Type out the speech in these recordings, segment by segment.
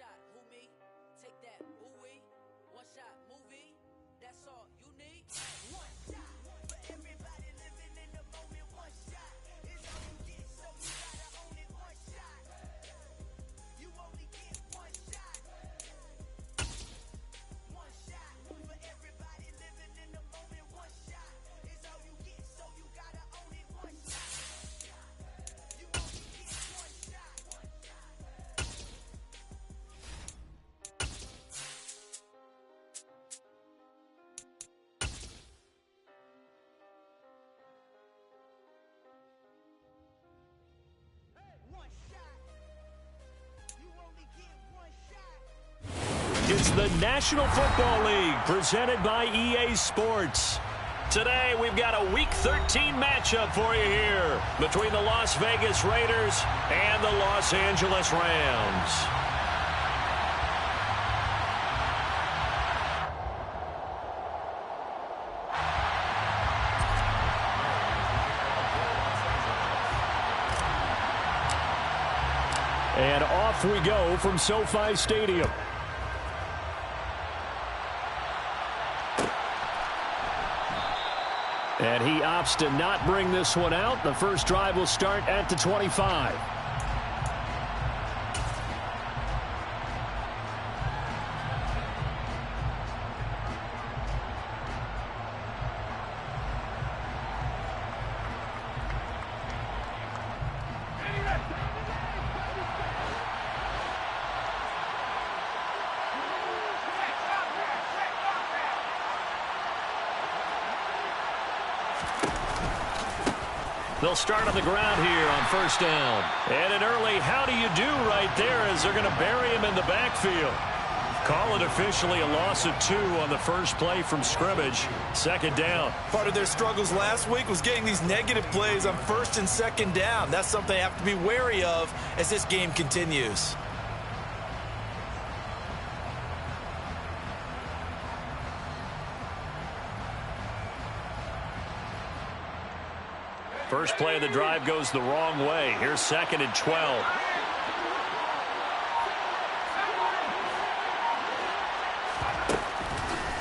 shot, who me? Take that, ooh-wee. One shot, movie. That's all you need. One shot for everybody living in the moment. One shot is all you get, so you gotta own it. One shot. You only get one shot. One shot for everybody living in the moment. One shot is all you get, so you gotta own it. One shot. You only get one shot. One shot. You only get one shot. It's the National Football League presented by EA Sports. Today we've got a Week 13 matchup for you here between the Las Vegas Raiders and the Los Angeles Rams. And off we go from SoFi Stadium. And he opts to not bring this one out. The first drive will start at the 25. They'll start on the ground here on first down. And an early how do you do right there as they're going to bury him in the backfield. Call it officially a loss of 2 on the first play from scrimmage. Second down. Part of their struggles last week was getting these negative plays on first and second down. That's something they have to be wary of as this game continues. First play of the drive goes the wrong way. Here's second and 12.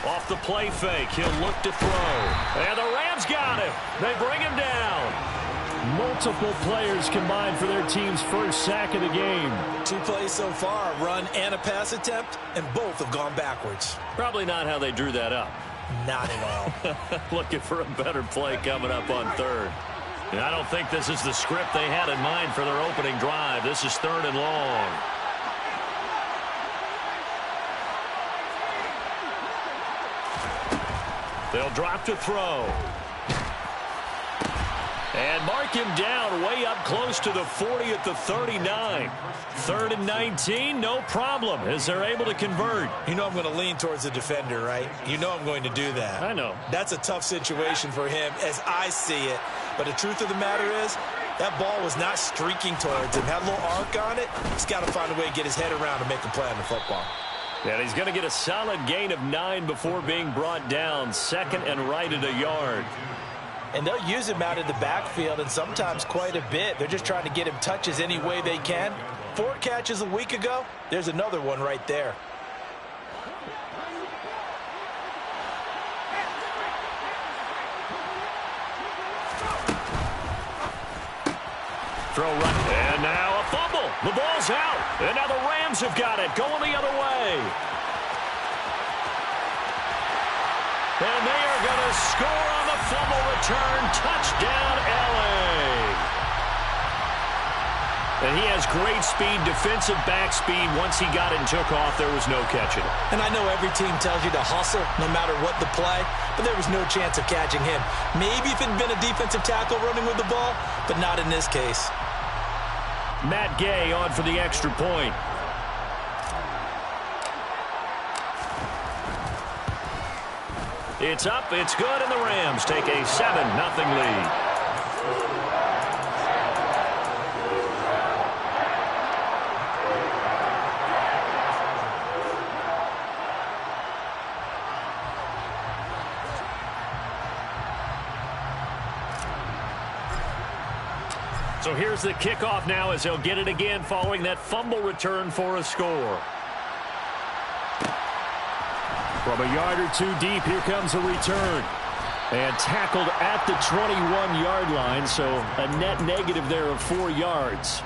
Off the play fake, he'll look to throw. And the Rams got him. They bring him down. Multiple players combined for their team's first sack of the game. 2 plays so far, a run and a pass attempt, and both have gone backwards. Probably not how they drew that up. Not at all. Looking for a better play coming up on third. And I don't think this is the script they had in mind for their opening drive. This is third and long. They'll drop to throw. And mark him down way up close to the 40 at the 39. Third and 19, no problem, as they're able to convert. You know I'm going to lean towards the defender, right? You know I'm going to do that. I know. That's a tough situation for him as I see it. But the truth of the matter is, that ball was not streaking towards him. Had a little arc on it. He's got to find a way to get his head around and make a play on the football. And he's going to get a solid gain of 9 before being brought down. Second and right at a yard. And they'll use him out in the backfield, and sometimes quite a bit. They're just trying to get him touches any way they can. 4 catches a week ago. There's another one right there. Throw right. And now a fumble. The ball's out. And now the Rams have got it. Going the other way. And they are going to score on the fumble return. Touchdown, L.A. And he has great speed, defensive back speed. Once he got it and took off, there was no catching it. And I know every team tells you to hustle no matter what the play, but there was no chance of catching him. Maybe if it had been a defensive tackle running with the ball, but not in this case. Matt Gay on for the extra point. It's up, it's good, and the Rams take a 7-0 lead. So here's the kickoff now as they'll get it again following that fumble return for a score. From a yard or two deep, here comes a return. And tackled at the 21-yard line, so a net negative there of 4 yards.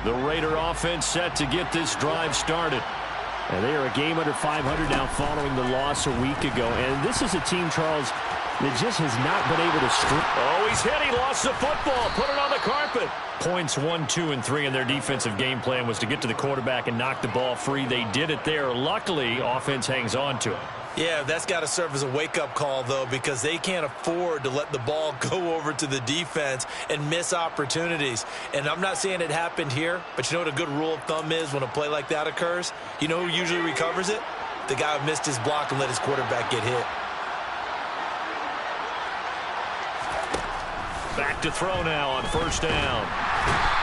The Raider offense set to get this drive started. And they are a game under 500 now following the loss a week ago. And this is a team, Charles, that just has not been able to strip. Oh, he's hit. He lost the football. Put it on the carpet. Points 1, 2, and 3 in their defensive game plan was to get to the quarterback and knock the ball free. They did it there. Luckily, offense hangs on to it. Yeah, that's got to serve as a wake-up call, though, because they can't afford to let the ball go over to the defense and miss opportunities. And I'm not saying it happened here, but you know what a good rule of thumb is when a play like that occurs? You know who usually recovers it? The guy who missed his block and let his quarterback get hit. Back to throw now on first down.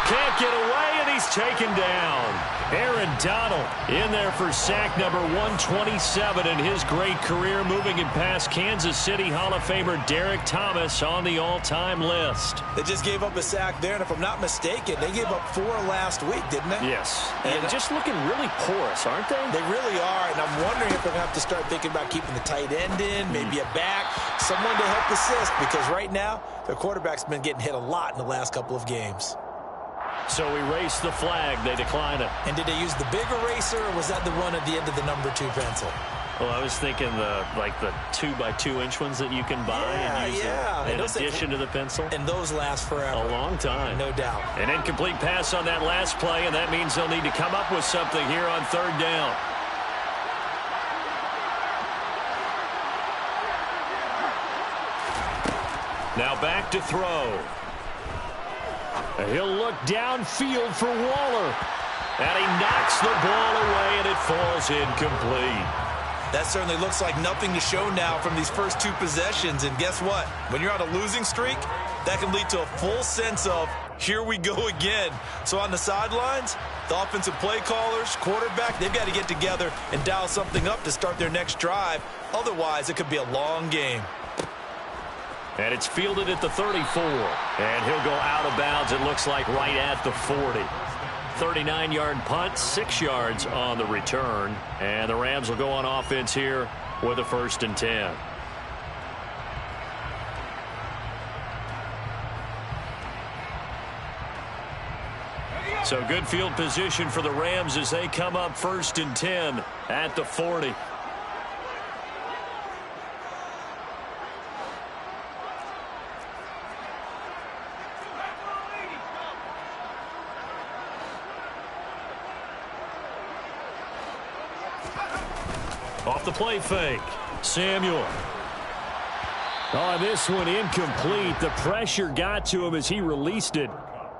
Can't get away, and he's taken down. Aaron Donald in there for sack number 127 in his great career, moving it past Kansas City Hall of Famer Derek Thomas on the all-time list. They just gave up a sack there, and if I'm not mistaken, they gave up 4 last week, didn't they? Yes. And just looking really porous, aren't they? They really are, and I'm wondering if they're going to have to start thinking about keeping the tight end in, maybe a back, someone to help assist, because right now, their quarterback's been getting hit a lot in the last couple of games. So erase the flag. They decline it. And did they use the big eraser, or was that the one at the end of the number 2 pencil? Well, I was thinking the 2x2-inch ones that you can buy and use in addition to the pencil. And those last forever. A long time. No doubt. An incomplete pass on that last play, and that means they'll need to come up with something here on third down. Now back to throw. He'll look downfield for Waller. And he knocks the ball away, and it falls incomplete. That certainly looks like nothing to show now from these first 2 possessions. And guess what? When you're on a losing streak, that can lead to a full sense of, here we go again. So on the sidelines, the offensive play callers, quarterback, they've got to get together and dial something up to start their next drive. Otherwise, it could be a long game. And it's fielded at the 34. And he'll go out of bounds, it looks like, right at the 40. 39-yard punt, 6 yards on the return. And the Rams will go on offense here with a 1st and 10. So good field position for the Rams as they come up 1st and 10 at the 40. Off the play fake. Samuel. Oh, this one incomplete. The pressure got to him as he released it.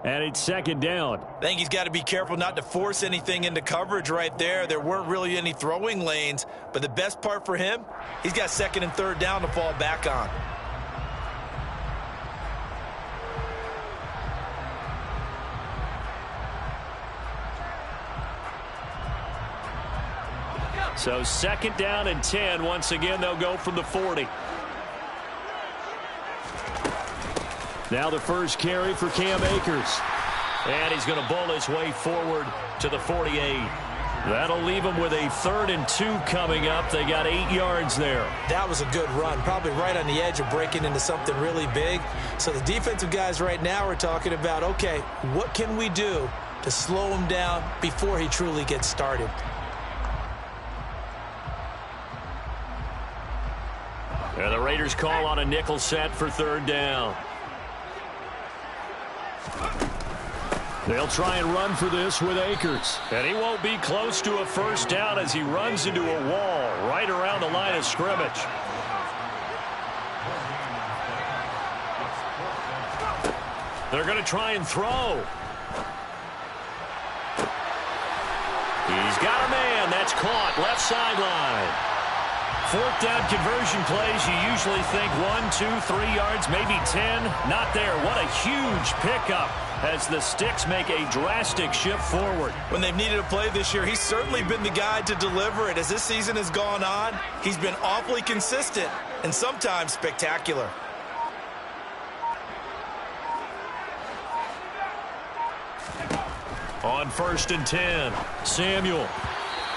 And it's 2nd down. I think he's got to be careful not to force anything into coverage right there. There weren't really any throwing lanes. But the best part for him, he's got 2nd and 3rd down to fall back on. So 2nd down and 10. Once again, they'll go from the 40. Now the first carry for Cam Akers. And he's going to bowl his way forward to the 48. That'll leave him with a 3rd and 2 coming up. They got 8 yards there. That was a good run, probably right on the edge of breaking into something really big. So the defensive guys right now are talking about, okay, what can we do to slow him down before he truly gets started? And the Raiders call on a nickel set for 3rd down. They'll try and run for this with Akers. And he won't be close to a 1st down as he runs into a wall right around the line of scrimmage. They're going to try and throw. He's got a man. That's caught. Left sideline. Fourth down conversion plays, you usually think 1, 2, 3 yards, maybe 10. Not there. What a huge pickup as the Sticks make a drastic shift forward. When they've needed a play this year, he's certainly been the guy to deliver it. As this season has gone on, he's been awfully consistent and sometimes spectacular. On 1st and 10, Samuel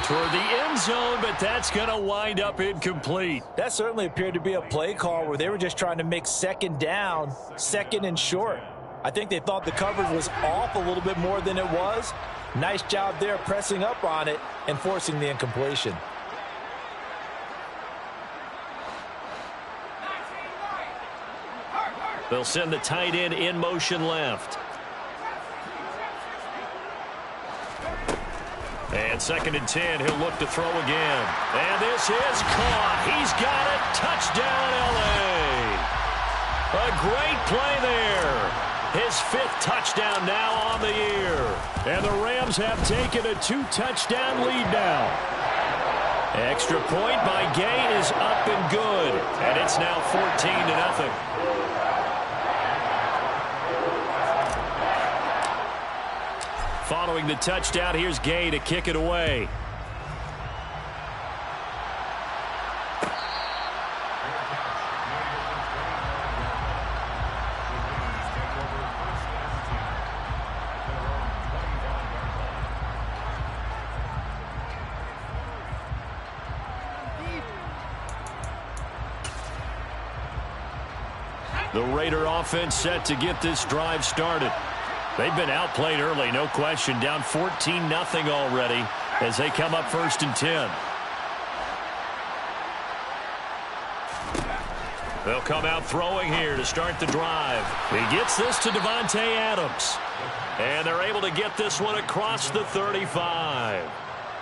toward the end zone, but that's going to wind up incomplete. That certainly appeared to be a play call where they were just trying to make second down, second and short. I think they thought the coverage was off a little bit more than it was. Nice job there pressing up on it and forcing the incompletion. They'll send the tight end in motion left. And 2nd and 10, he'll look to throw again. And this is caught. He's got it. Touchdown, L.A. A great play there. His 5th touchdown now on the year. And the Rams have taken a 2-touchdown lead now. Extra point by Gay is up and good. And it's now 14-0. Following the touchdown, here's Gay to kick it away. The Raider offense set to get this drive started. They've been outplayed early, no question. Down 14-0 already as they come up 1st and 10. They'll come out throwing here to start the drive. He gets this to Davante Adams. And they're able to get this one across the 35.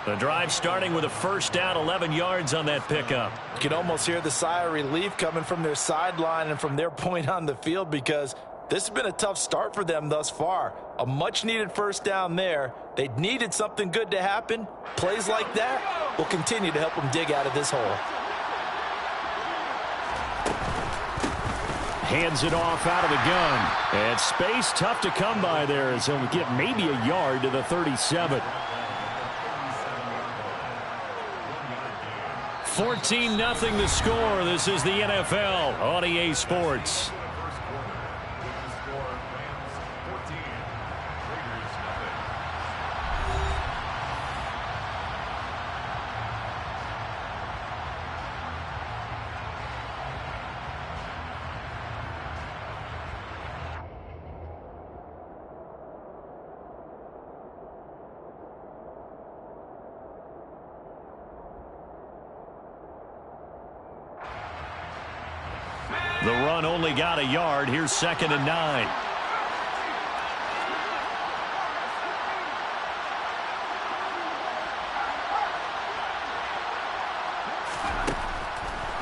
The drive starting with a 1st down, 11 yards on that pickup. You can almost hear the sigh of relief coming from their sideline and from their point on the field because this has been a tough start for them thus far. A much-needed 1st down there. They needed something good to happen. Plays like that will continue to help them dig out of this hole. Hands it off out of the gun. And space tough to come by there as he'll get maybe a yard to the 37. 14-0 the score. This is the NFL on EA Sports. The run only got a yard. Here's 2nd and 9.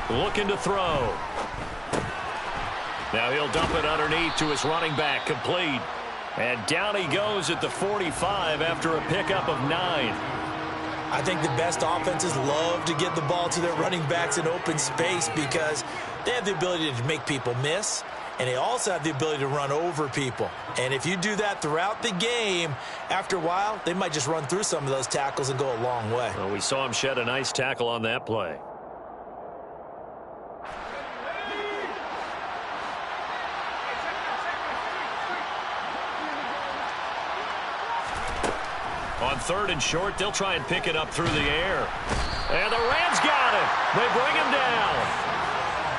Looking to throw. Now he'll dump it underneath to his running back. Complete. And down he goes at the 45 after a pickup of 9. I think the best offenses love to get the ball to their running backs in open space because they have the ability to make people miss, and they also have the ability to run over people. And if you do that throughout the game, after a while, they might just run through some of those tackles and go a long way. Well, we saw him shed a nice tackle on that play. On 3rd and short, they'll try and pick it up through the air. And the Rams got it. They bring him down.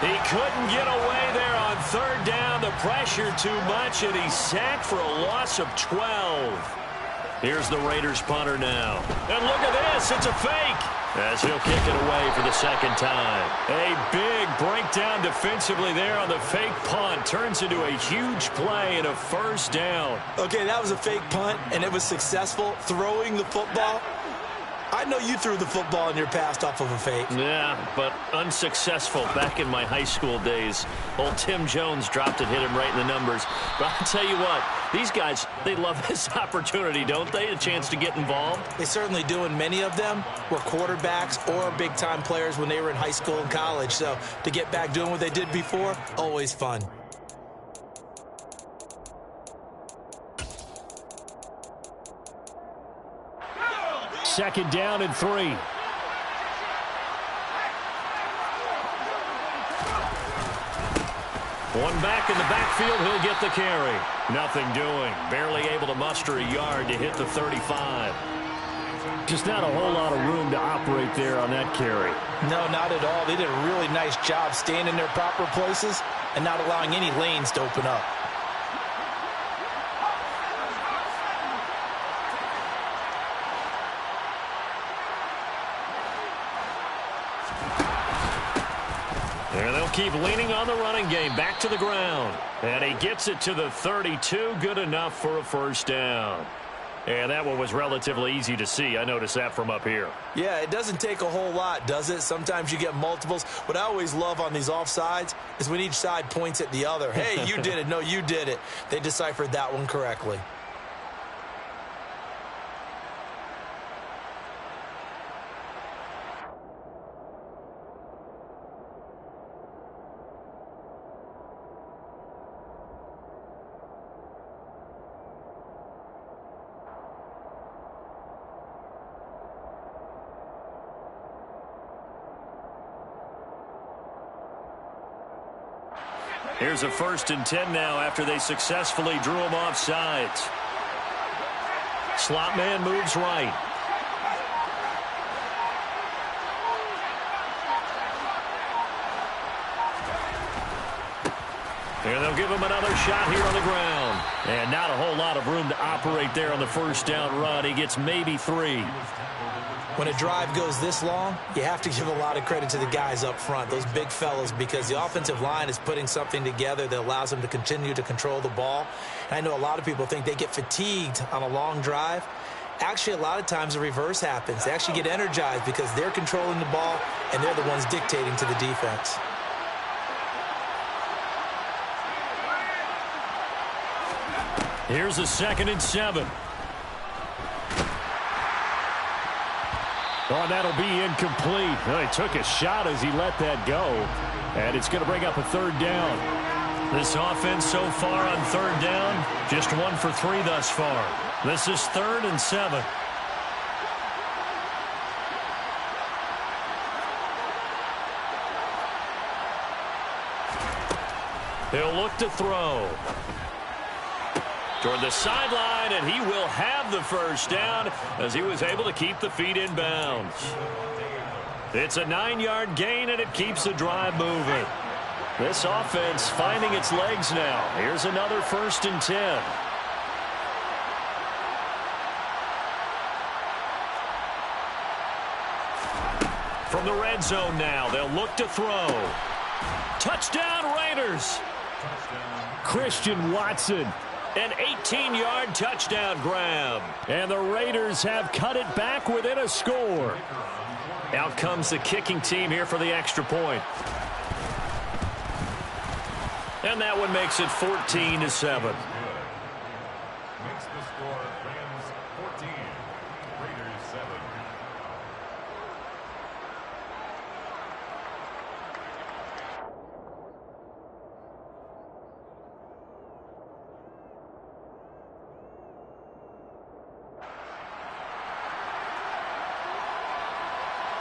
He couldn't get away there on 3rd down. The pressure too much, and he's sacked for a loss of 12. Here's the Raiders punter now. And look at this. It's a fake. As he'll kick it away for the 2nd time. A big breakdown defensively there on the fake punt. Turns into a huge play and a 1st down. Okay, that was a fake punt, and it was successful throwing the football. I know you threw the football in your past off of a fake. Yeah, but unsuccessful back in my high school days. Old Tim Jones dropped it, hit him right in the numbers. But I'll tell you what, these guys, they love this opportunity, don't they? A chance to get involved. They certainly do, and many of them were quarterbacks or big-time players when they were in high school and college. So to get back doing what they did before, always fun. Second down and 3. One back in the backfield, he'll get the carry. Nothing doing. Barely able to muster a yard to hit the 35. Just not a whole lot of room to operate there on that carry. No, not at all. They did a really nice job staying in their proper places and not allowing any lanes to open up. And they'll keep leaning on the running game. Back to the ground. And he gets it to the 32. Good enough for a first down. And that one was relatively easy to see. I noticed that from up here. Yeah, it doesn't take a whole lot, does it? Sometimes you get multiples. What I always love on these offsides is when each side points at the other. Hey, you did it. No, you did it. They deciphered that one correctly. Here's a 1st and 10 now after they successfully drew him off sides. Slot man moves right. And they'll give him another shot here on the ground. And not a whole lot of room to operate there on the first down run. He gets maybe 3. When a drive goes this long, you have to give a lot of credit to the guys up front, those big fellas, because the offensive line is putting something together that allows them to continue to control the ball. And I know a lot of people think they get fatigued on a long drive. Actually, a lot of times the reverse happens. They actually get energized because they're controlling the ball and they're the ones dictating to the defense. Here's a 2nd and 7. Oh, that'll be incomplete. Well, he took a shot as he let that go. And it's going to bring up a 3rd down. This offense so far on 3rd down, just 1 for 3 thus far. This is 3rd and 7. He'll look to throw. Toward the sideline, and he will have the first down as he was able to keep the feet in bounds. It's a 9-yard gain, and it keeps the drive moving. This offense finding its legs now. Here's another 1st and 10. From the red zone now, they'll look to throw. Touchdown, Raiders. Christian Watson. An 18-yard touchdown grab. And the Raiders have cut it back within a score. Out comes the kicking team here for the extra point. And that one makes it 14-7. Makes the score Rams 14, Raiders 7.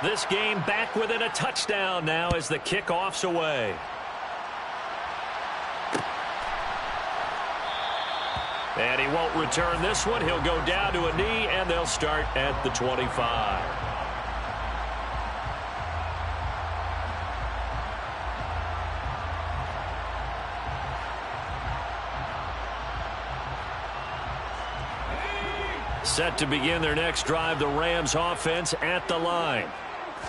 This game back within a touchdown now as the kickoff's away. And he won't return this one. He'll go down to a knee, and they'll start at the 25. Set to begin their next drive, the Rams offense at the line.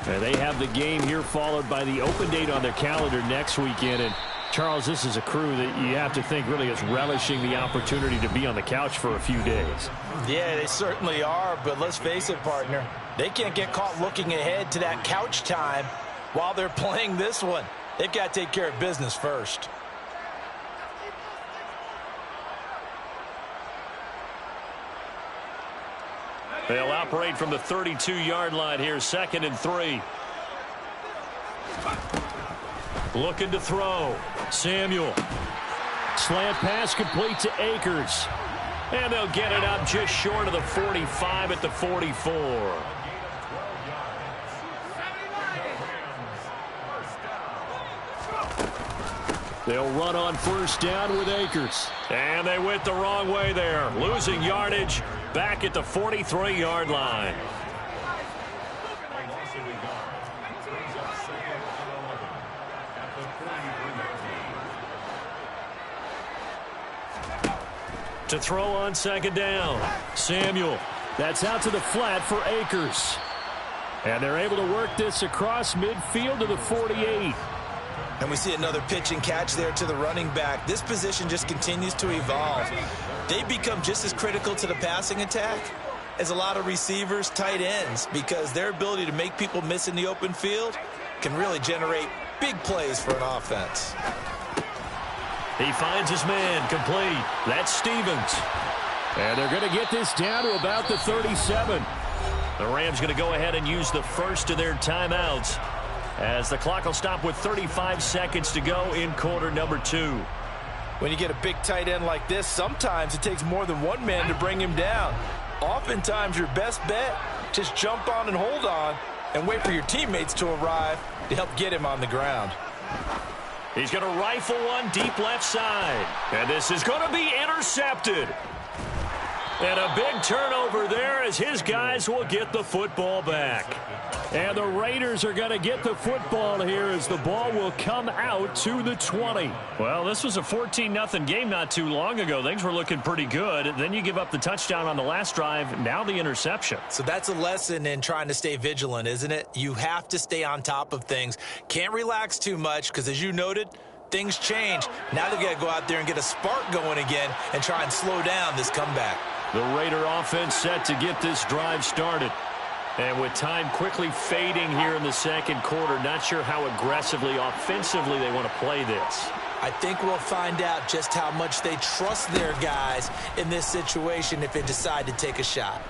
And they have the game here followed by the open date on their calendar next weekend. And Charles, this is a crew that you have to think really is relishing the opportunity to be on the couch for a few days. Yeah, they certainly are, but let's face it, partner. They can't get caught looking ahead to that couch time while they're playing this one. They've got to take care of business first. They'll operate from the 32-yard line here, 2nd and 3. Looking to throw. Samuel. Slant pass complete to Akers. And they'll get it up just short of the 45 at the 44. They'll run on 1st down with Akers. And they went the wrong way there. Losing yardage back at the 43-yard line. To throw on 2nd down. Samuel. That's out to the flat for Akers. And they're able to work this across midfield to the 48. And we see another pitch and catch there to the running back. This position just continues to evolve. They become just as critical to the passing attack as a lot of receivers, tight ends, because their ability to make people miss in the open field can really generate big plays for an offense. He finds his man complete. That's Stevens. And they're going to get this down to about the 37. The Rams going to go ahead and use the first of their timeouts, as the clock will stop with 35 seconds to go in quarter number 2. When you get a big tight end like this, sometimes it takes more than one man to bring him down. Oftentimes, your best bet, just jump on and hold on and wait for your teammates to arrive to help get him on the ground. He's going to rifle one deep left side. And this is going to be intercepted. And a big turnover there as his guys will get the football back. And the Raiders are going to get the football here as the ball will come out to the 20. Well, this was a 14-0 game not too long ago. Things were looking pretty good. Then you give up the touchdown on the last drive. Now the interception. So that's a lesson in trying to stay vigilant, isn't it? You have to stay on top of things. Can't relax too much because, as you noted, things change. Now they've got to go out there and get a spark going again and try and slow down this comeback. The Raider offense set to get this drive started. And with time quickly fading here in the second quarter, not sure how aggressively, offensively they want to play this. I think we'll find out just how much they trust their guys in this situation if they decide to take a shot.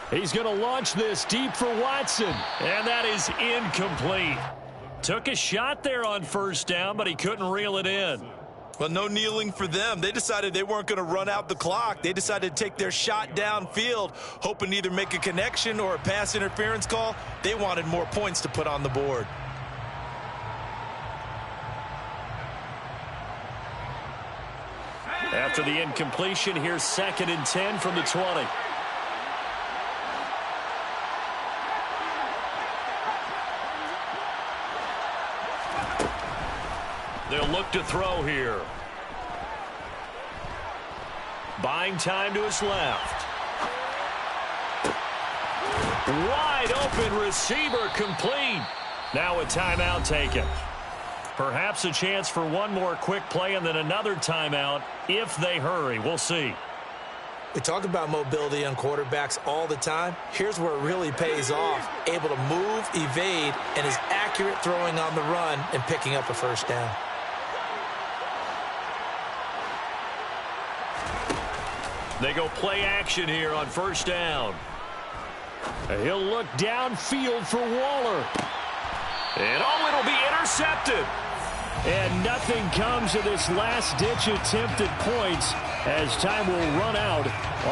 He's going to launch this deep for Watson. And that is incomplete. Took a shot there on 1st down, but he couldn't reel it in. Well, no kneeling for them. They decided they weren't going to run out the clock. They decided to take their shot downfield, hoping to either make a connection or a pass interference call. They wanted more points to put on the board. After the incompletion, here's 2nd and 10 from the 20. They'll look to throw here. Buying time to his left. Wide open receiver complete. Now a timeout taken. Perhaps a chance for one more quick play and then another timeout if they hurry. We'll see. We talk about mobility on quarterbacks all the time. Here's where it really pays off. Able to move, evade, and is accurate throwing on the run and picking up a 1st down. They go play action here on 1st down. He'll look downfield for Waller. And it'll be intercepted. And nothing comes of this last-ditch attempt at points as time will run out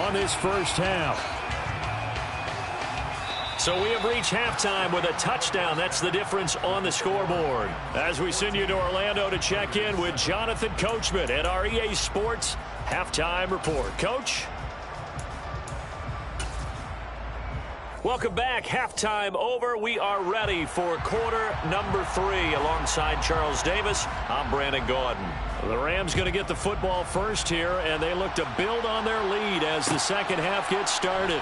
on this 1st half. So we have reached halftime with a touchdown. That's the difference on the scoreboard. As we send you to Orlando to check in with Jonathan Coachman at our EA Sports Halftime Report. Coach? Welcome back. Halftime over. We are ready for quarter number 3. Alongside Charles Davis, I'm Brandon Gaudin. The Rams going to get the football first here, and they look to build on their lead as the second half gets started.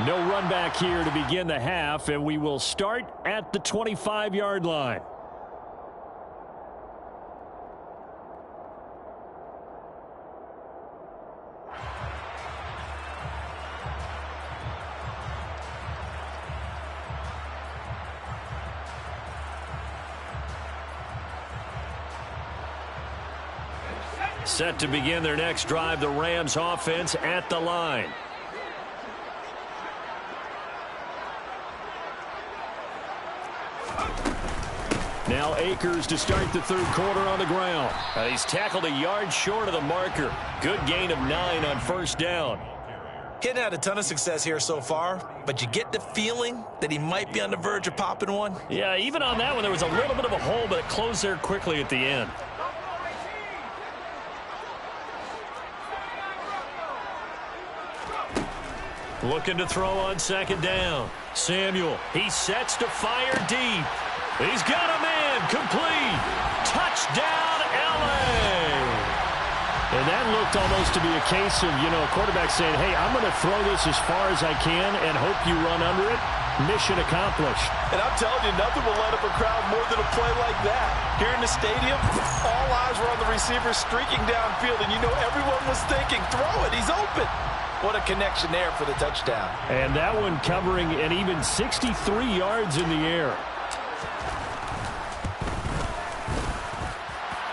No run back here to begin the half, and we will start at the 25-yard line. Set to begin their next drive, the Rams offense at the line. Now Akers to start the third quarter on the ground. He's tackled a yard short of the marker. Good gain of 9 on first down. He hadn't had a ton of success here so far, but you get the feeling that he might be on the verge of popping one. Yeah, even on that one, there was a little bit of a hole, but it closed there quickly at the end. Looking to throw on second down. Samuel, he sets to fire deep. He's got a man, complete. Touchdown, L.A. And that looked almost to be a case of, a quarterback saying, hey, I'm going to throw this as far as I can and hope you run under it. Mission accomplished. And I'm telling you, nothing will light up a crowd more than a play like that. Here in the stadium, all eyes were on the receiver streaking downfield, and everyone was thinking, throw it, he's open. What a connection there for the touchdown. And that one covering an even 63 yards in the air.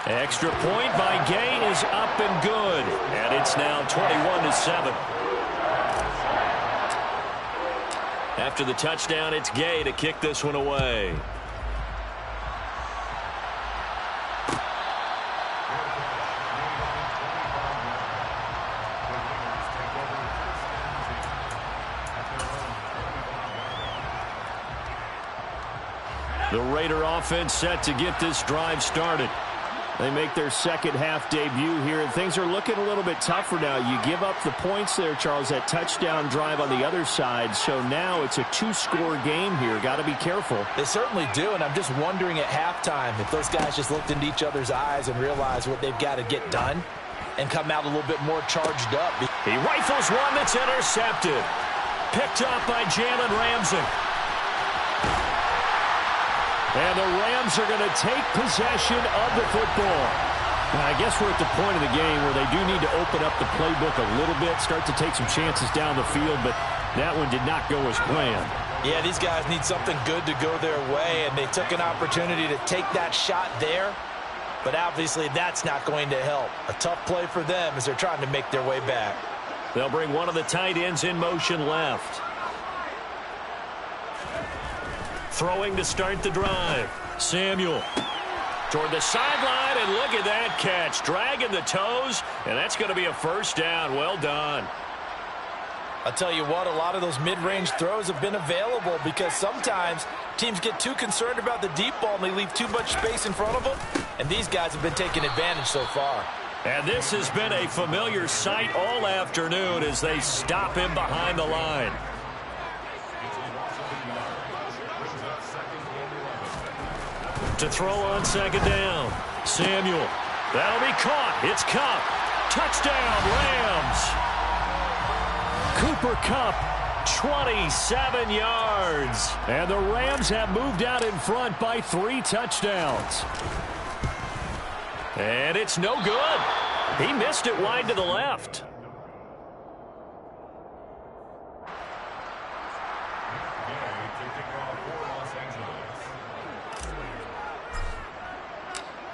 Extra point by Gay is up and good. And it's now 21-7. After the touchdown, it's Gay to kick this one away. The Raider offense set to get this drive started. They make their second half debut here, and things are looking a little bit tougher now. You give up the points there, Charles, that touchdown drive on the other side. So now it's a 2-score game here. Got to be careful. They certainly do, and I'm just wondering at halftime if those guys just looked into each other's eyes and realized what they've got to get done and come out a little bit more charged up. He rifles one that's intercepted. Picked up by Jalen Ramsey. And the Rams are going to take possession of the football. Now, I guess we're at the point of the game where they do need to open up the playbook a little bit, start to take some chances down the field, but that one did not go as planned. Yeah, these guys need something good to go their way, and they took an opportunity to take that shot there, but obviously that's not going to help. A tough play for them as they're trying to make their way back. They'll bring one of the tight ends in motion left. Throwing to start the drive. Samuel toward the sideline, and look at that catch. Dragging the toes, and that's going to be a first down. Well done. I'll tell you what, a lot of those mid-range throws have been available because sometimes teams get too concerned about the deep ball and they leave too much space in front of them, and these guys have been taking advantage so far. And this has been a familiar sight all afternoon as they stop him behind the line. To throw on second down. Samuel. That'll be caught. It's Kupp. Touchdown, Rams. Cooper Kupp, 27 yards. And the Rams have moved out in front by 3 touchdowns. And it's no good. He missed it wide to the left.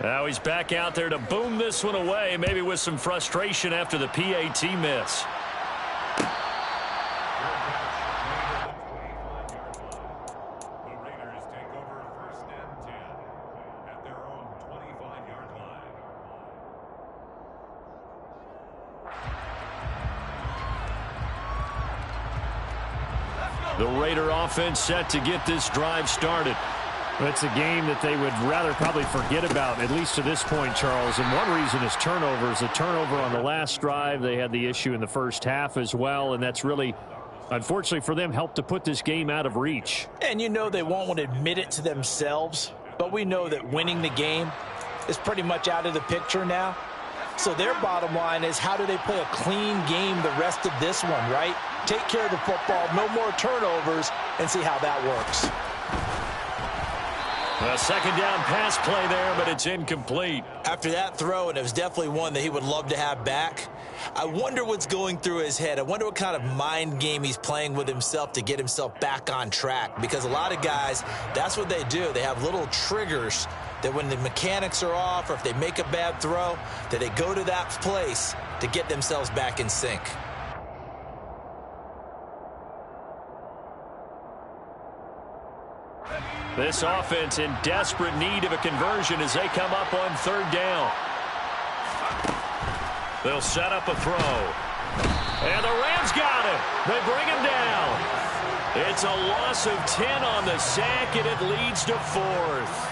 Now he's back out there to boom this one away, maybe with some frustration after the PAT miss. The Raiders take over 1st and 10 at their own 25-yard line. The Raider offense set to get this drive started. It's a game that they would rather probably forget about, at least to this point, Charles. And one reason is turnovers. A turnover on the last drive. They had the issue in the first half as well, and that's really, unfortunately for them, helped to put this game out of reach. And they won't want to admit it to themselves, but we know that winning the game is pretty much out of the picture now. So their bottom line is, how do they play a clean game the rest of this one, right? Take care of the football, no more turnovers, and see how that works. A second down pass play there, but it's incomplete. After that throw, and it was definitely one that he would love to have back, I wonder what's going through his head. I wonder what kind of mind game he's playing with himself to get himself back on track. Because a lot of guys, that's what they do. They have little triggers that when the mechanics are off or if they make a bad throw, that they go to that place to get themselves back in sync. This offense in desperate need of a conversion as they come up on third down. They'll set up a throw. And the Rams got him. They bring him down. It's a loss of 10 on the sack, and it leads to fourth.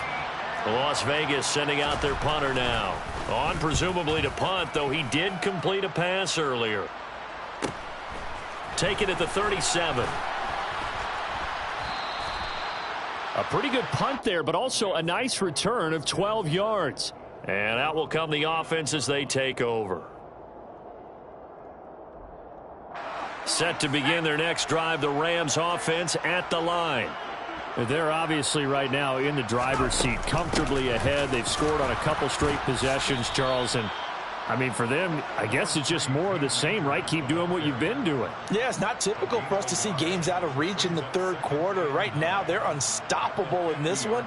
Las Vegas sending out their punter now. On presumably to punt, though he did complete a pass earlier. Take it at the 37. A pretty good punt there, but also a nice return of 12 yards. And out will come the offense as they take over. Set to begin their next drive, the Rams offense at the line. They're obviously right now in the driver's seat, comfortably ahead. They've scored on a couple straight possessions, Charles, and I mean, for them, I guess it's just more of the same, right? Keep doing what you've been doing. Yeah, it's not typical for us to see games out of reach in the third quarter. Right now, they're unstoppable in this one.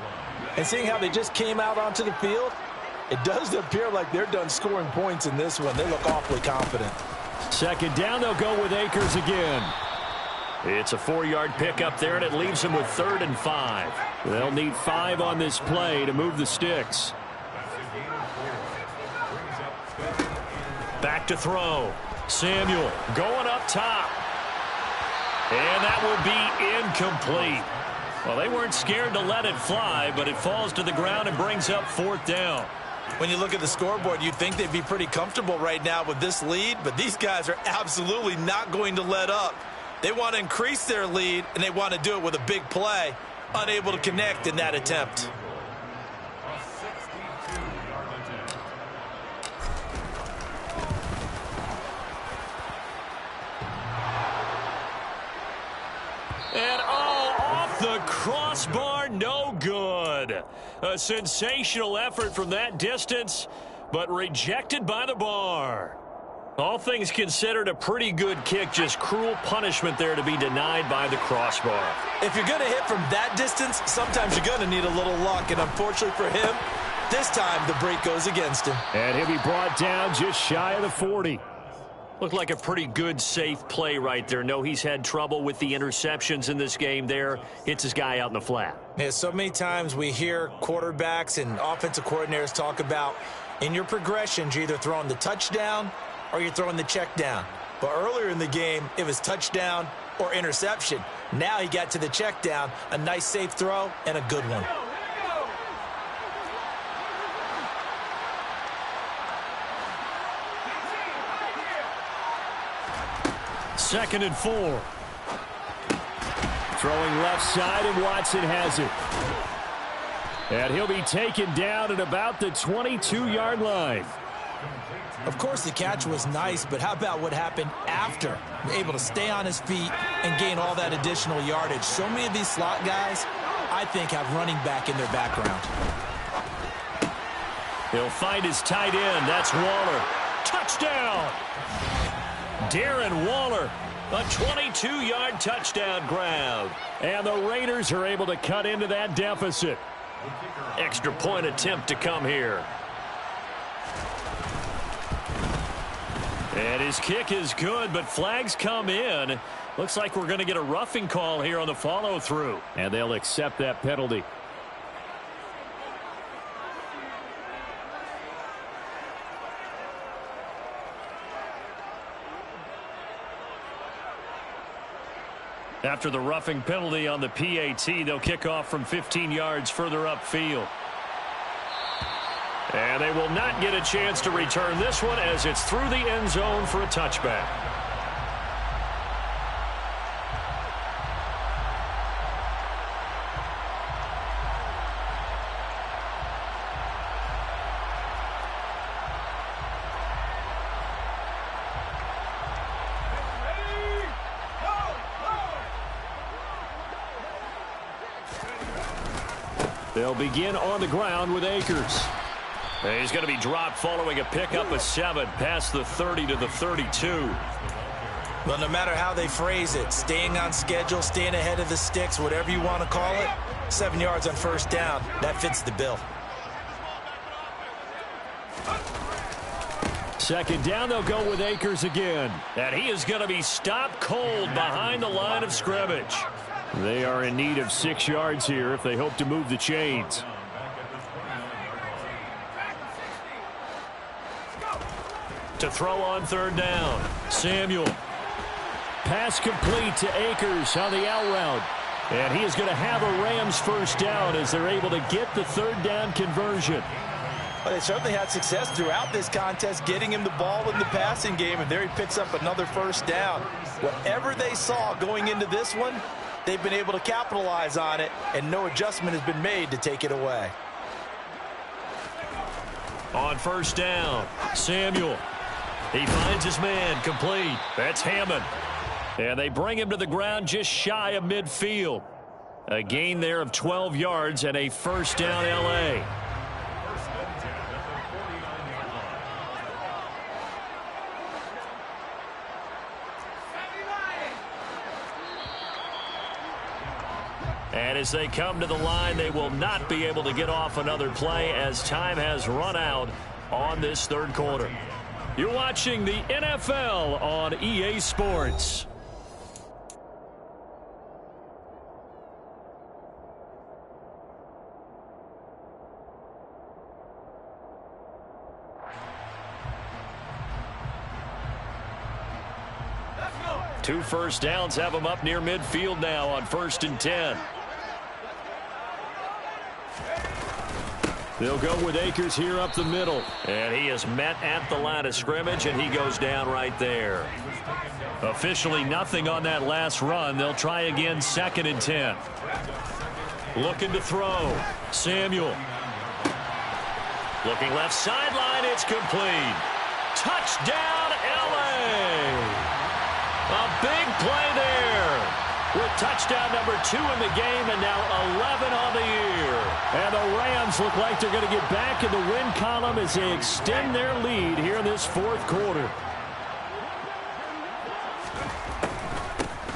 And seeing how they just came out onto the field, it does appear like they're done scoring points in this one. They look awfully confident. Second down, they'll go with Akers again. It's a 4-yard pickup there, and it leaves them with 3rd and 5. They'll need 5 on this play to move the sticks. Back to throw. Samuel going up top. And that will be incomplete. Well, they weren't scared to let it fly, but it falls to the ground and brings up 4th down. When you look at the scoreboard, you'd think they'd be pretty comfortable right now with this lead, but these guys are absolutely not going to let up. They want to increase their lead, and they want to do it with a big play. Unable to connect in that attempt. And off the crossbar, no good. A sensational effort from that distance, but rejected by the bar. All things considered, a pretty good kick, just cruel punishment there to be denied by the crossbar. If you're going to hit from that distance, sometimes you're going to need a little luck, and unfortunately for him, this time the break goes against him. And he'll be brought down just shy of the 40. Looked like a pretty good, safe play right there. No, he's had trouble with the interceptions in this game there. Hits his guy out in the flat. Yeah, so many times we hear quarterbacks and offensive coordinators talk about in your progressions, you're either throwing the touchdown or you're throwing the check down. But earlier in the game, it was touchdown or interception. Now he got to the check down, a nice safe throw, and a good one. Second and 4. Throwing left side, and Watson has it. And he'll be taken down at about the 22-yard line. Of course, the catch was nice, but how about what happened after? Able to stay on his feet and gain all that additional yardage. So many of these slot guys, I think, have running back in their background. He'll find his tight end. That's Waller. Touchdown! Darren Waller, a 22-yard touchdown grab. And the Raiders are able to cut into that deficit. Extra point attempt to come here. And his kick is good, but flags come in. Looks like we're going to get a roughing call here on the follow-through. And they'll accept that penalty. After the roughing penalty on the PAT, they'll kick off from 15 yards further upfield. And they will not get a chance to return this one as it's through the end zone for a touchback. They'll begin on the ground with Akers. He's going to be dropped following a pickup of 7 past the 30 to the 32. Well, no matter how they phrase it, staying on schedule, staying ahead of the sticks, whatever you want to call it, 7 yards on first down, that fits the bill. Second down, they'll go with Akers again. And he is going to be stopped cold behind the line of scrimmage. They are in need of 6 yards here if they hope to move the chains. To throw on third down, Samuel. Pass complete to Akers on the out route. And he is going to have a Rams first down as they're able to get the third down conversion. Well, they certainly had success throughout this contest getting him the ball in the passing game, and there he picks up another first down. Whatever they saw going into this one, they've been able to capitalize on it, and no adjustment has been made to take it away. On first down, Samuel. He finds his man complete. That's Hammond. And they bring him to the ground just shy of midfield. A gain there of 12 yards and a first down L.A. And as they come to the line, they will not be able to get off another play as time has run out on this third quarter. You're watching the NFL on EA Sports. Two first downs have them up near midfield now on 1st and 10. They'll go with Akers here up the middle. And he is met at the line of scrimmage, and he goes down right there. Officially nothing on that last run. They'll try again 2nd and 10. Looking to throw. Samuel. Looking left sideline. It's complete. Touchdown, L.A. A big play there with touchdown number 2 in the game and now 11 on the year. And the Rams look like they're going to get back in the win column as they extend their lead here in this fourth quarter.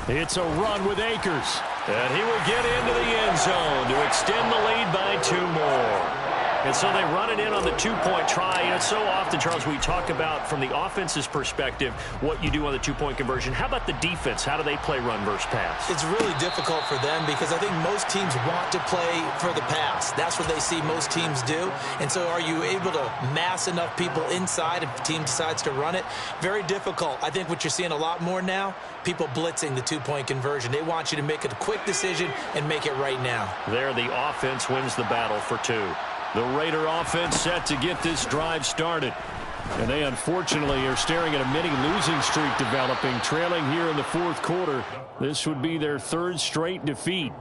It's a run with Akers. And he will get into the end zone to extend the lead by 2 more. And so they run it in on the 2-point try. And so often, Charles, we talk about from the offense's perspective what you do on the 2-point conversion. How about the defense? How do they play run versus pass? It's really difficult for them because I think most teams want to play for the pass. That's what they see most teams do. And so are you able to mass enough people inside if the team decides to run it? Very difficult. I think what you're seeing a lot more now, people blitzing the 2-point conversion. They want you to make a quick decision and make it right now. There, the offense wins the battle for 2. The Raider offense set to get this drive started. And they unfortunately are staring at a mini losing streak developing, trailing here in the fourth quarter. This would be their 3rd straight defeat.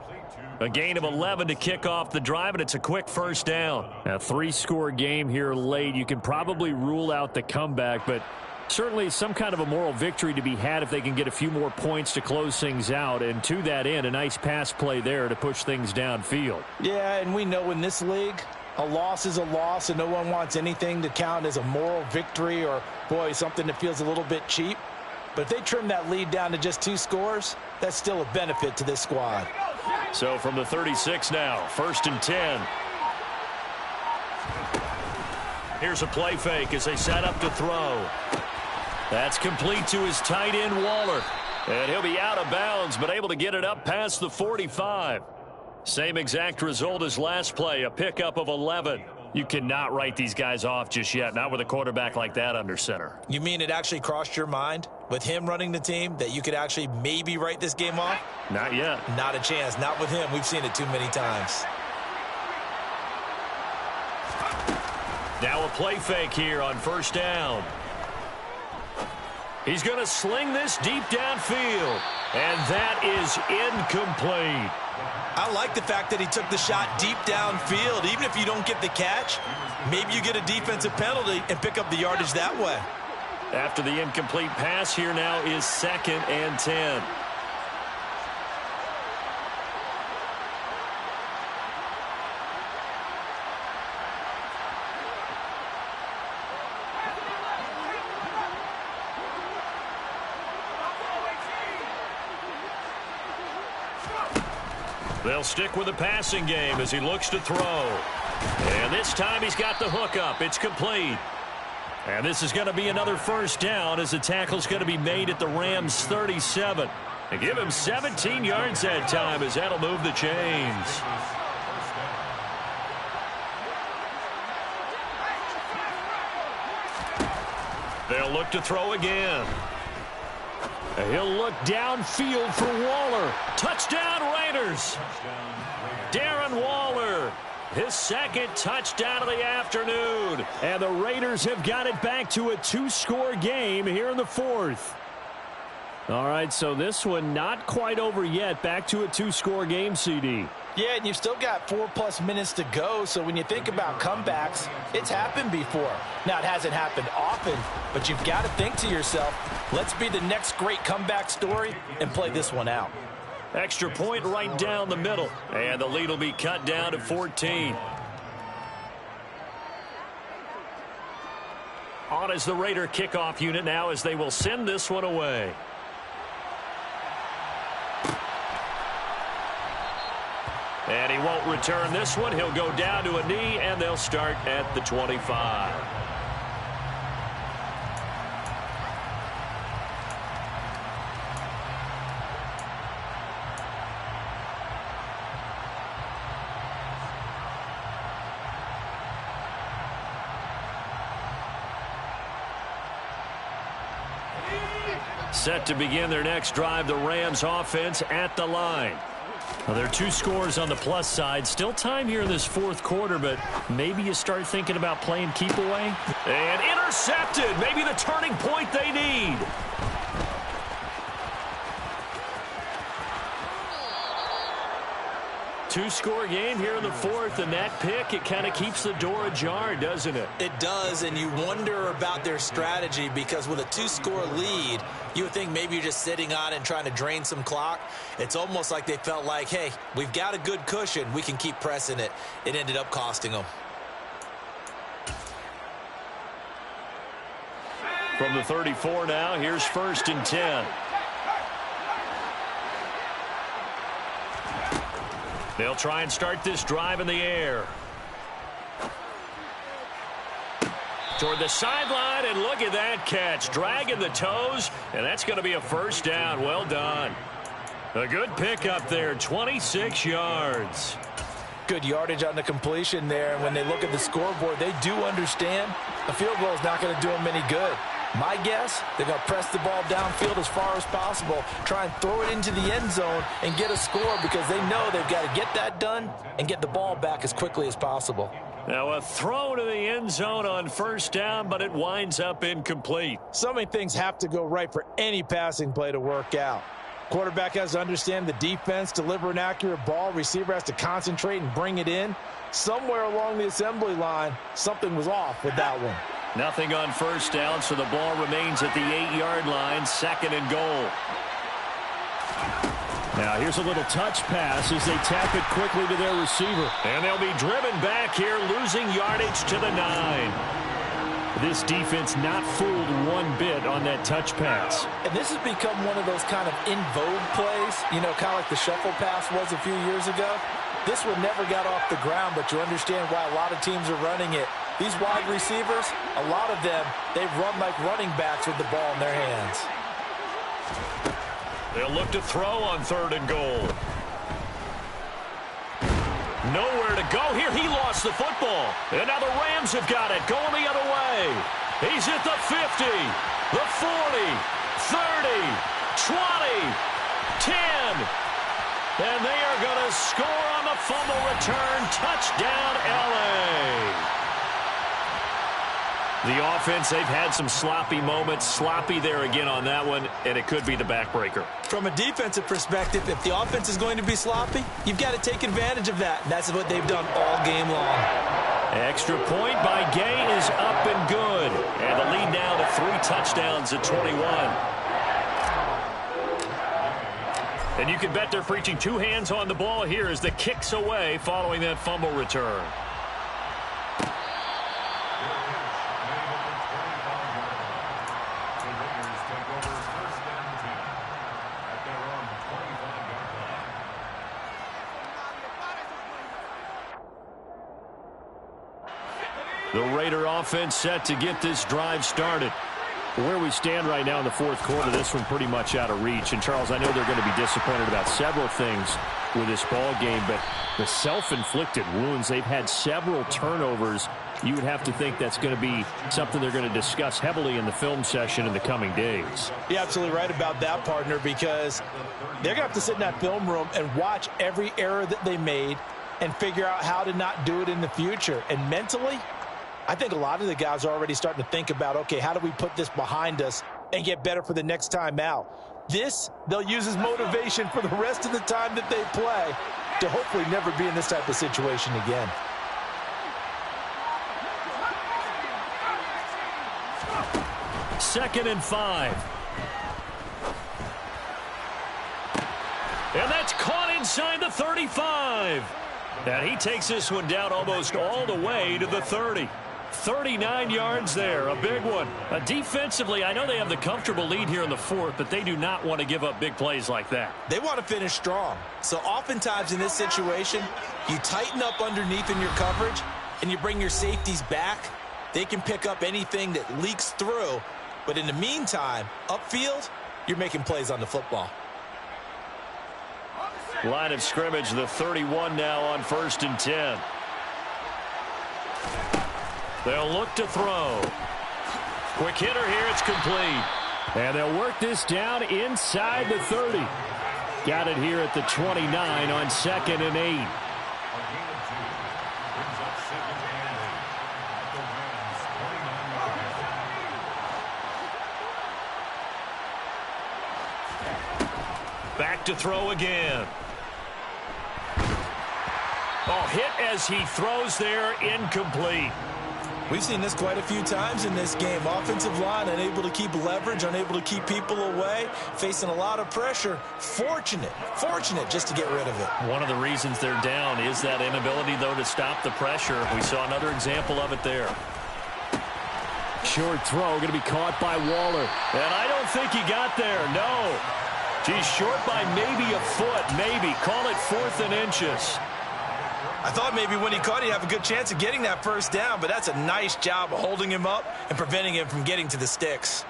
A gain of 11 to kick off the drive, and it's a quick first down. A 3-score game here late. You can probably rule out the comeback, but certainly some kind of a moral victory to be had if they can get a few more points to close things out. And to that end, a nice pass play there to push things downfield. Yeah, and we know in this league, a loss is a loss, and no one wants anything to count as a moral victory or, boy, something that feels a little bit cheap. But if they trim that lead down to just 2 scores, that's still a benefit to this squad. So from the 36 now, 1st and 10. Here's a play fake as they set up to throw. That's complete to his tight end, Waller. And he'll be out of bounds, but able to get it up past the 45. Same exact result as last play, a pickup of 11. You cannot write these guys off just yet, not with a quarterback like that under center. You mean it actually crossed your mind with him running the team that you could actually maybe write this game off? Not yet. Not a chance. Not with him. We've seen it too many times. Now a play fake here on 1st down. He's going to sling this deep downfield, and that is incomplete. I like the fact that he took the shot deep downfield. Even if you don't get the catch, maybe you get a defensive penalty and pick up the yardage that way. After the incomplete pass, here now is 2nd and 10. They'll stick with the passing game as he looks to throw. And this time he's got the hook up. It's complete. And this is going to be another first down as the tackle's going to be made at the Rams' 37. And give him 17 yards that time as that'll move the chains. They'll look to throw again. He'll look downfield for Waller. Touchdown Raiders. Darren Waller, his second touchdown of the afternoon. And the Raiders have got it back to a 2-score game here in the fourth. All right, so this one not quite over yet. Back to a 2-score game, CD. Yeah, and you've still got 4+ minutes to go, so when you think about comebacks, it's happened before. Now, it hasn't happened often, but you've got to think to yourself, let's be the next great comeback story and play this one out. Extra point right down the middle, and the lead will be cut down to 14. On is the Raider kickoff unit now as they will send this one away. And he won't return this one. He'll go down to a knee, and they'll start at the 25. Set to begin their next drive, the Rams offense at the line. Well, there are 2 scores on the plus side. Still time here in this fourth quarter, but maybe you start thinking about playing keep away. And intercepted. Maybe the turning point they need. Two-score game here in the fourth, and that pick, it kind of keeps the door ajar, doesn't it? It does, and you wonder about their strategy because with a 2-score lead, you would think maybe you're just sitting on it and trying to drain some clock. It's almost like they felt like, hey, we've got a good cushion. We can keep pressing it. It ended up costing them. From the 34 now, here's 1st and 10. They'll try and start this drive in the air. Toward the sideline, and look at that catch. Dragging the toes, and that's going to be a first down. Well done. A good pickup there, 26 yards. Good yardage on the completion there. And when they look at the scoreboard, they do understand a field goal is not going to do them any good. My guess, they're going to press the ball downfield as far as possible, try and throw it into the end zone and get a score because they know they've got to get that done and get the ball back as quickly as possible. Now a throw to the end zone on first down, but it winds up incomplete. So many things have to go right for any passing play to work out. Quarterback has to understand the defense, deliver an accurate ball. Receiver has to concentrate and bring it in. Somewhere along the assembly line, something was off with that one. Nothing on first down, so the ball remains at the 8-yard line, 2nd and goal. Now here's a little touch pass as they tap it quickly to their receiver. And they'll be driven back here, losing yardage to the 9. This defense not fooled one bit on that touch pass. And this has become one of those kind of in vogue plays, you know, kind of like the shuffle pass was a few years ago. This one never got off the ground, but you understand why a lot of teams are running it. These wide receivers, a lot of them, they've run like running backs with the ball in their hands. They'll look to throw on 3rd and goal. Nowhere to go here. He lost the football. And now the Rams have got it, going the other way. He's at the 50, the 40, 30, 20, 10. And they are going to score on the fumble return. Touchdown, L.A. The offense, they've had some sloppy moments. Sloppy there again on that one, and it could be the backbreaker. From a defensive perspective, if the offense is going to be sloppy, you've got to take advantage of that. And that's what they've done all game long. Extra point by Gay is up and good. And the lead now to 3 touchdowns at 21. And you can bet they're preaching 2 hands on the ball here as the kick's away following that fumble return. The Raider offense set to get this drive started. Where we stand right now in the fourth quarter, this one pretty much out of reach. And, Charles, I know they're going to be disappointed about several things with this ball game, but the self-inflicted wounds, they've had several turnovers. You would have to think that's going to be something they're going to discuss heavily in the film session in the coming days. You're absolutely right about that, partner, because they're going to have to sit in that film room and watch every error that they made and figure out how to not do it in the future. And mentally, I think a lot of the guys are already starting to think about, okay, how do we put this behind us and get better for the next time out? This, they'll use as motivation for the rest of the time that they play to hopefully never be in this type of situation again. Second and 5. And that's caught inside the 35. And he takes this one down almost all the way to the 30. 39 yards there, a big one. Defensively, I know they have the comfortable lead here in the fourth, but they do not want to give up big plays like that. They want to finish strong. So oftentimes in this situation, you tighten up underneath in your coverage, and you bring your safeties back. They can pick up anything that leaks through. But in the meantime, upfield, you're making plays on the football. Line of scrimmage, the 31 now on 1st and 10. They'll look to throw. Quick hitter here, it's complete. And they'll work this down inside the 30. Got it here at the 29 on 2nd and 8. Back to throw again. Oh, hit as he throws there, incomplete. We've seen this quite a few times in this game. Offensive line unable to keep leverage, unable to keep people away, facing a lot of pressure. Fortunate just to get rid of it. One of the reasons they're down is that inability, though, to stop the pressure. We saw another example of it there. Short throw going to be caught by Waller. And I don't think he got there, no. He's short by maybe a foot, maybe. Call it 4th and inches. I thought maybe when he caught, he'd have a good chance of getting that first down, but that's a nice job of holding him up and preventing him from getting to the sticks.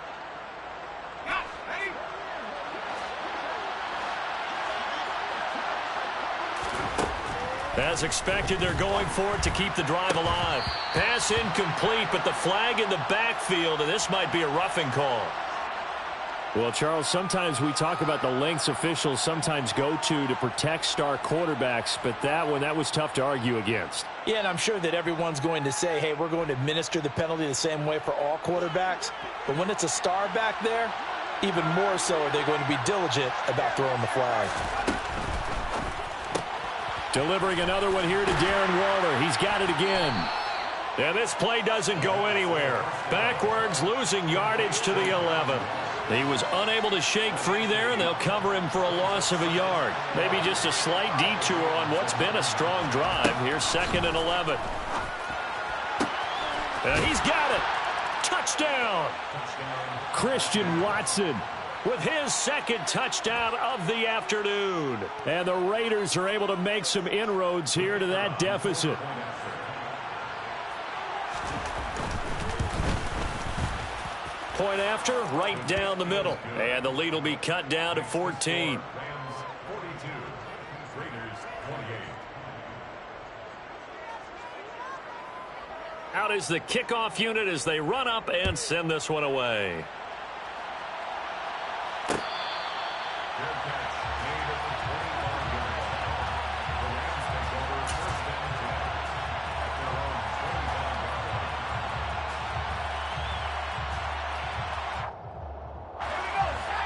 As expected, they're going for it to keep the drive alive. Pass incomplete, but the flag in the backfield, and this might be a roughing call. Well, Charles, sometimes we talk about the lengths officials sometimes go to protect star quarterbacks, but that was tough to argue against. Yeah, and I'm sure that everyone's going to say, hey, we're going to administer the penalty the same way for all quarterbacks. But when it's a star back there, even more so are they going to be diligent about throwing the flag. Delivering another one here to Darren Waller. He's got it again. And this play doesn't go anywhere. Backwards, losing yardage to the 11. He was unable to shake free there, and they'll cover him for a loss of a yard. Maybe just a slight detour on what's been a strong drive. Here's 2nd and 11. And he's got it. Touchdown. Christian Watson with his 2nd touchdown of the afternoon. And the Raiders are able to make some inroads here to that deficit. Point after, right down the middle. And the lead will be cut down to 14. Rams 42, Raiders 28. Out is the kickoff unit as they run up and send this one away.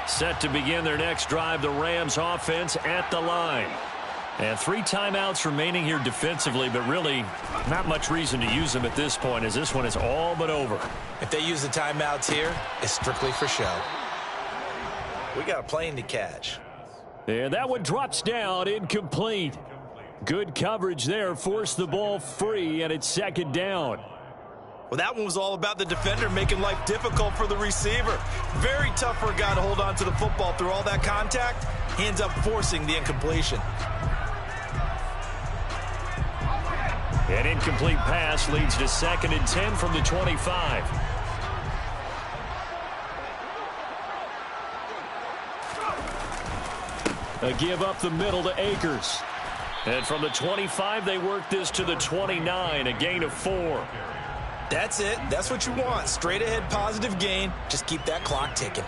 Set to begin their next drive, the Rams offense at the line. And 3 timeouts remaining here defensively, but really not much reason to use them at this point as this one is all but over. If they use the timeouts here, it's strictly for show. We got a plane to catch. And that one drops down, incomplete. Good coverage there, forced the ball free, and it's 2nd down. Well, that one was all about the defender making life difficult for the receiver. Very tough for a guy to hold on to the football through all that contact. He ends up forcing the incompletion. An incomplete pass leads to 2nd and 10 from the 25. A give up the middle to Akers. And from the 25, they work this to the 29, a gain of 4. That's it. That's what you want. Straight ahead positive gain. Just keep that clock ticking.